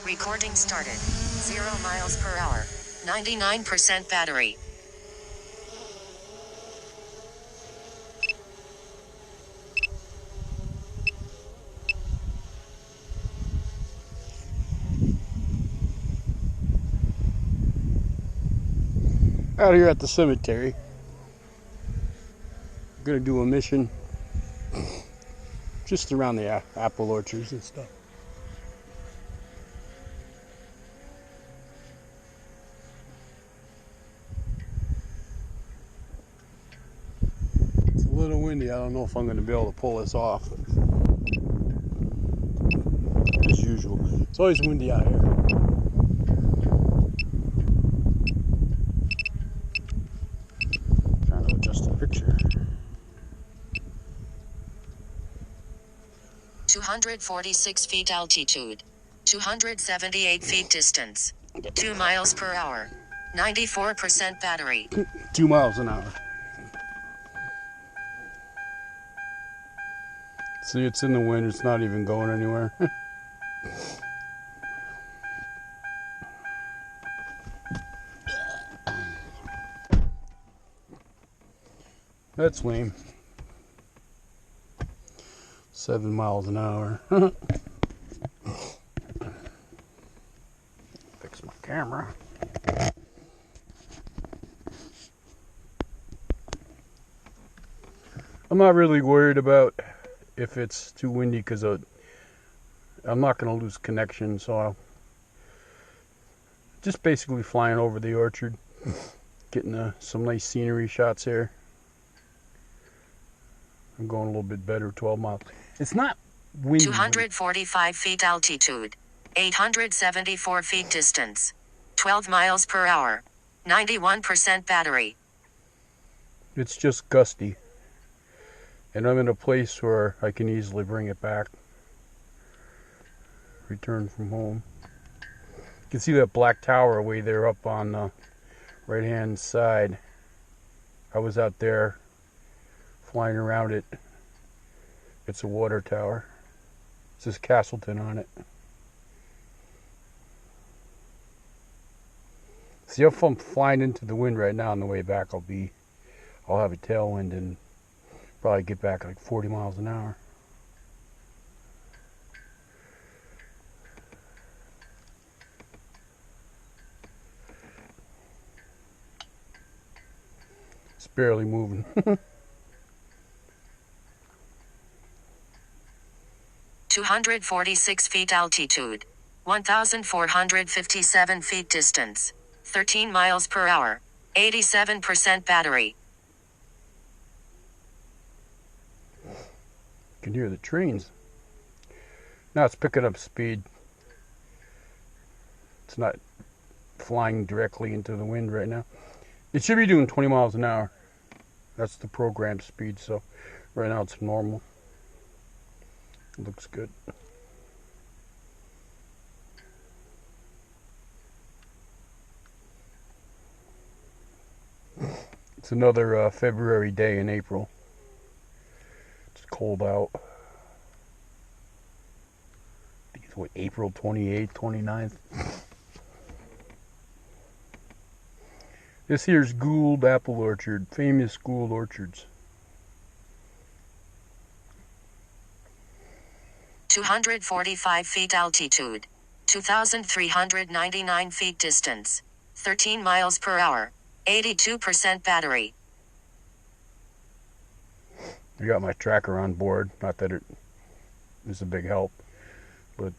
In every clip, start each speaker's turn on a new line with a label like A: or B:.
A: Recording started. 0 miles per hour. 99% battery.
B: Out here at the cemetery. I'm gonna do a mission just around the apple orchards and stuff. It's a little windy. I don't know if I'm gonna be able to pull this off. As usual. It's always windy out here. Trying to adjust the picture.
A: 246 feet altitude. 278 feet distance. 2 miles per hour. 94% battery.
B: 2 miles an hour. See, it's in the wind. It's not even going anywhere. That's lame. 7 miles an hour. Fix my camera. I'm not really worried about if it's too windy because I'm not going to lose connection, so I'll just basically flying over the orchard, getting some nice scenery shots here. I'm going a little bit better, 12 miles. It's not windy.
A: 245 feet altitude. 874 feet distance. 12 miles per hour. 91% battery.
B: It's just gusty. And I'm in a place where I can easily bring it back. Return from home. You can see that black tower way there up on the right-hand side. I was out there flying around it. It's a water tower. It says Castleton on it. See, if I'm flying into the wind right now on the way back, I'll have a tailwind and probably get back like 40 miles an hour. It's barely moving.
A: 246 feet altitude. 1,457 feet distance. 13 miles per hour. 87% battery.
B: You can hear the trains. Now it's picking up speed. It's not flying directly into the wind right now. It should be doing 20 miles an hour. That's the program speed, so right now it's normal. It looks good. It's another February day in April. It's cold out. I think it's what, April 28th, 29th. This here's Gould Apple Orchard, famous Gould Orchards.
A: 245 feet altitude. 2,399 feet distance. 13 miles per hour. 82% battery.
B: I got my tracker on board. Not that it is a big help, but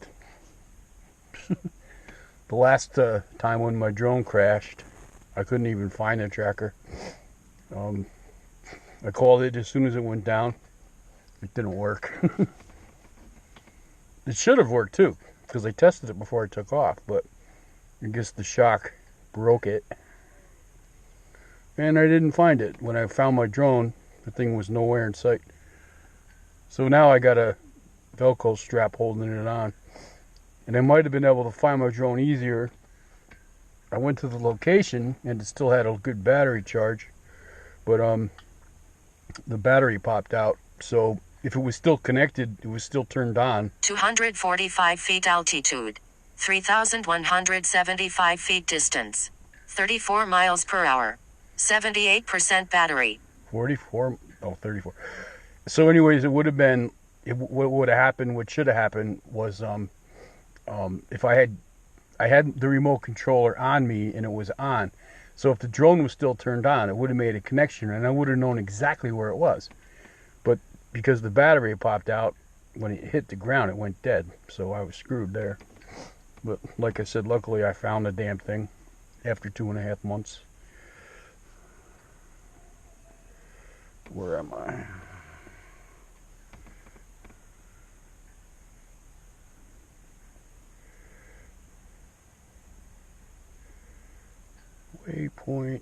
B: the last time when my drone crashed, I couldn't even find the tracker. I called it as soon as it went down. It didn't work. It should have worked too, because I tested it before I took off, but I guess the shock broke it. And I didn't find it. When I found my drone, the thing was nowhere in sight. So now I got a Velcro strap holding it on. And I might have been able to find my drone easier. I went to the location and it still had a good battery charge. But the battery popped out. So if it was still connected, it was still turned on.
A: 245 feet altitude. 3,175 feet distance. 34 miles per hour. 78% battery.
B: 44? Oh, 34. So anyways, it would have been, what would have happened, what should have happened was, if I had the remote controller on me and it was on. So if the drone was still turned on, it would have made a connection and I would have known exactly where it was. But because the battery popped out, when it hit the ground, it went dead. So I was screwed there. But like I said, luckily I found the damn thing after 2.5 months. Where am I? Waypoint.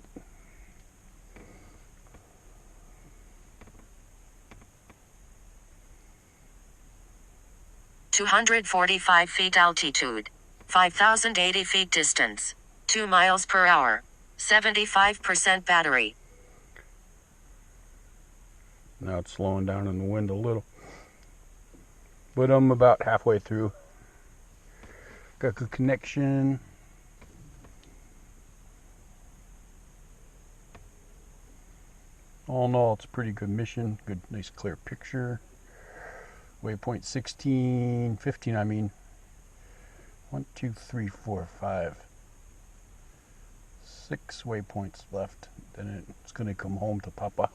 A: (245 feet altitude. 5,080 feet distance. 2 miles per hour. 75% battery.
B: Now it's slowing down in the wind a little. But I'm about halfway through. Got good connection. All in all, it's a pretty good mission. Good, nice clear picture. Waypoint 16, 15, I mean. 1, 2, 3, 4, 5. 6 waypoints left. Then it's going to come home to Papa.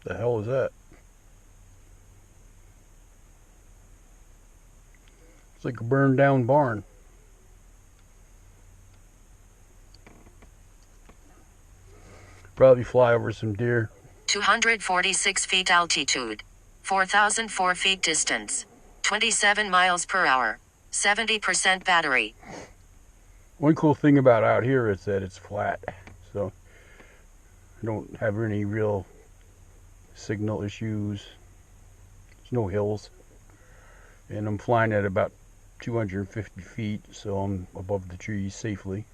B: The hell is that? It's like a burned down barn. Probably fly over some deer.
A: 246 feet altitude. 4,004 feet distance. 27 miles per hour. 70% battery.
B: One cool thing about out here is that it's flat. So I don't have any real signal issues. There's no hills. And I'm flying at about 250 feet, so I'm above the trees safely.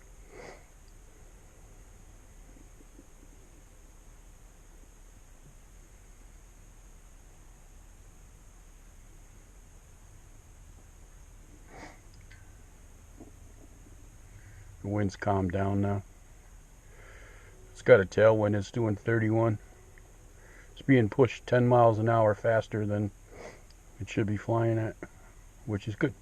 B: The wind's calmed down now. It's got a tailwind. It's doing 31. It's being pushed 10 miles an hour faster than it should be flying at, which is good.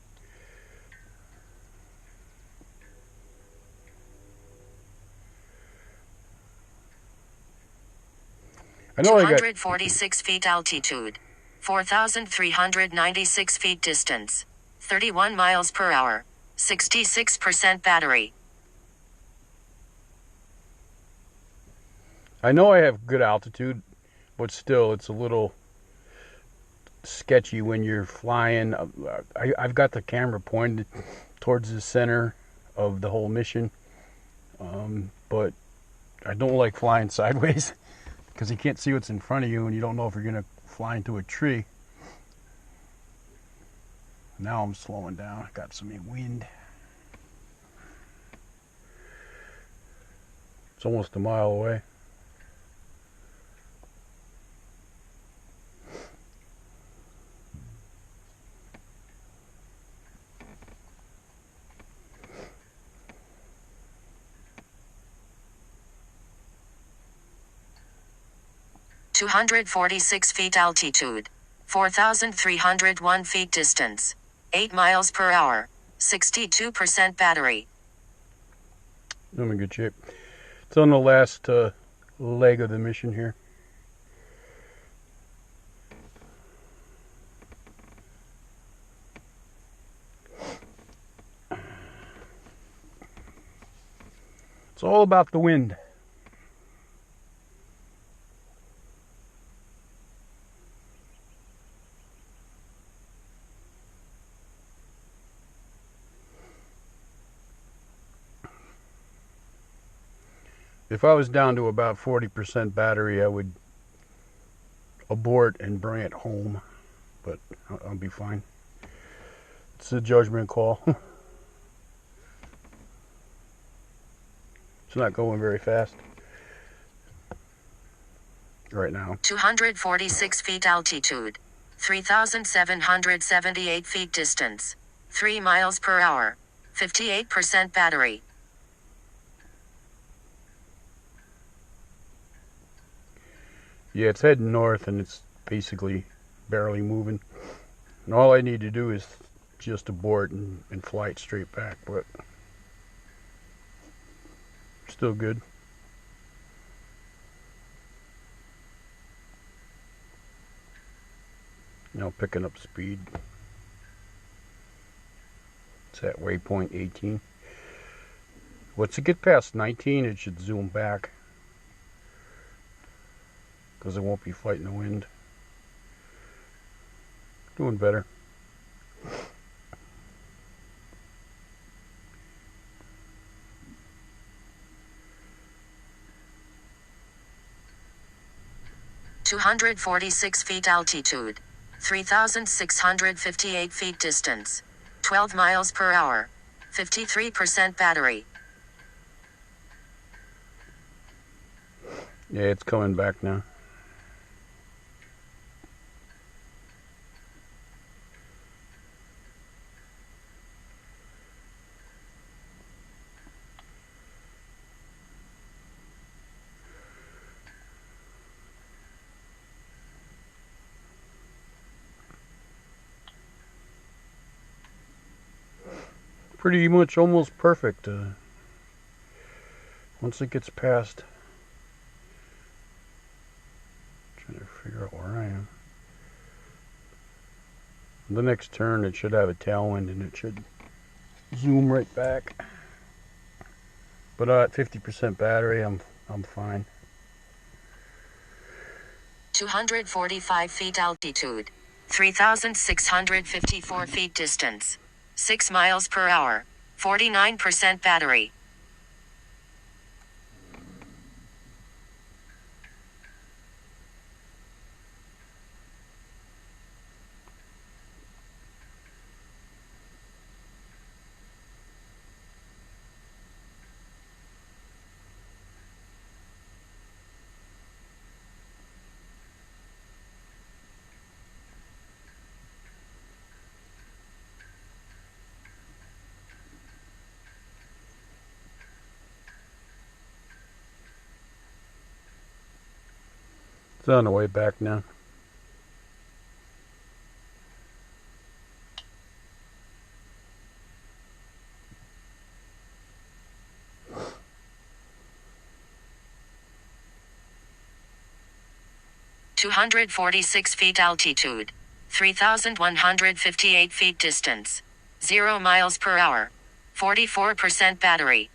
B: I know
A: 246 feet altitude. 4,396 feet distance. 31 miles per hour. 66% battery.
B: I know I have good altitude, but still it's a little sketchy when you're flying. I've got the camera pointed towards the center of the whole mission, but I don't like flying sideways because you can't see what's in front of you and you don't know if you're going to fly into a tree. Now I'm slowing down. I got some wind. It's almost a mile away.
A: (246 feet altitude. 4,301 feet distance. 8 miles per hour. 62% battery.
B: I'm in good shape. It's on the last leg of the mission here. It's all about the wind. If I was down to about 40% battery, I would abort and bring it home, but I'll be fine. It's a judgment call. It's not going very fast. right now.
A: 246 feet altitude. 3,778 feet distance. 3 miles per hour. 58% battery.
B: Yeah, it's heading north and it's basically barely moving. And all I need to do is just abort and fly it straight back, but still good. Now picking up speed. It's at waypoint 18. Once it gets past 19, it should zoom back, because it won't be fighting the wind. Doing better.
A: (246 feet altitude. 3,658 feet distance. 12 miles per hour. 53% battery.
B: Yeah, it's coming back now. Pretty much almost perfect. Once it gets past, trying to figure out where I am. The next turn, it should have a tailwind and it should zoom right back. But at 50% battery, I'm fine.
A: 245 feet altitude. 3,654 feet distance. 6 miles per hour. 49% battery.
B: It's on the way back now.
A: (246 feet altitude. 3,158 feet distance. 0 miles per hour. 44% battery.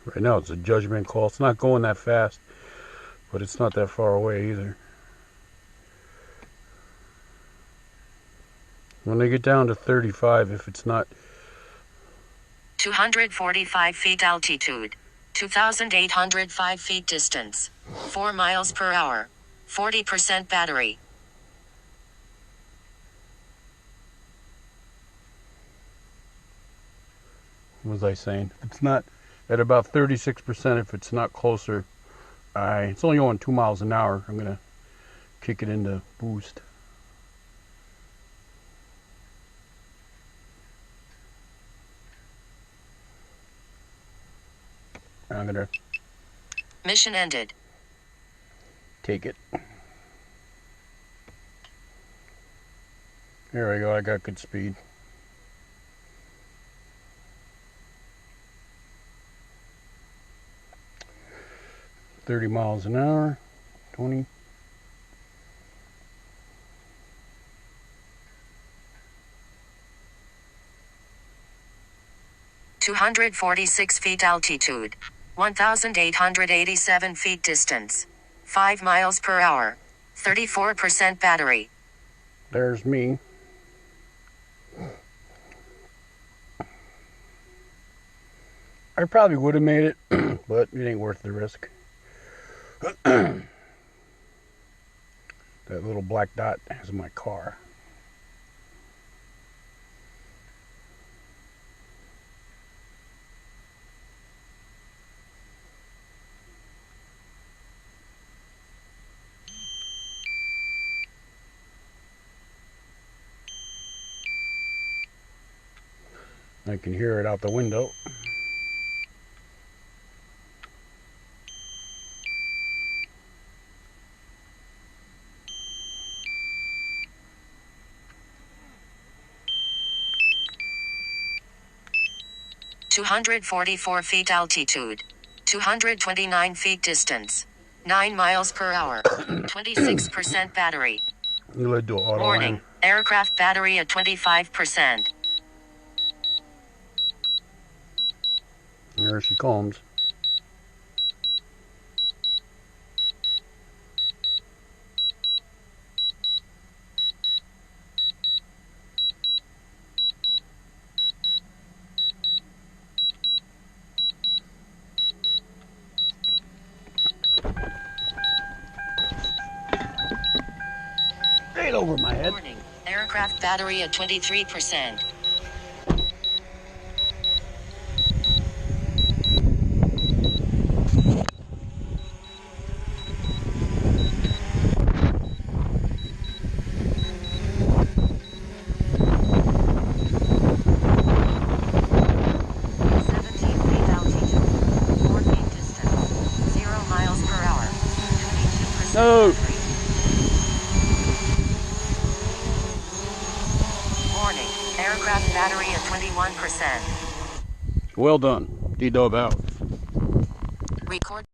B: Right now it's a judgment call. It's not going that fast, but it's not that far away either. When they get down to 35, if it's not...
A: 245 feet altitude. 2,805 feet distance. 4 miles per hour. 40% battery.
B: What was I saying? It's not at about 36%. If it's not closer, it's only going 2 miles an hour. I'm gonna kick it into boost. I'm gonna
A: Mission ended.
B: take it. There we go. I got good speed. $30 miles an hour. 20.
A: 246 feet altitude. 1,887 feet distance. 5 miles per hour. 34% battery.
B: There's me. I probably would have made it, but it ain't worth the risk. That little black dot is my car. I can hear it out the window.
A: $244 feet altitude. 229 feet distance. 9 miles per hour. 26% battery.
B: You let do auto
A: Warning.
B: line.
A: Aircraft battery at 25%.
B: There she comes. Right over my head.
A: Warning. Aircraft battery at 23%.
B: No.
A: Warning. Aircraft battery at 21%.
B: Well done. D-Dub out.
A: Record.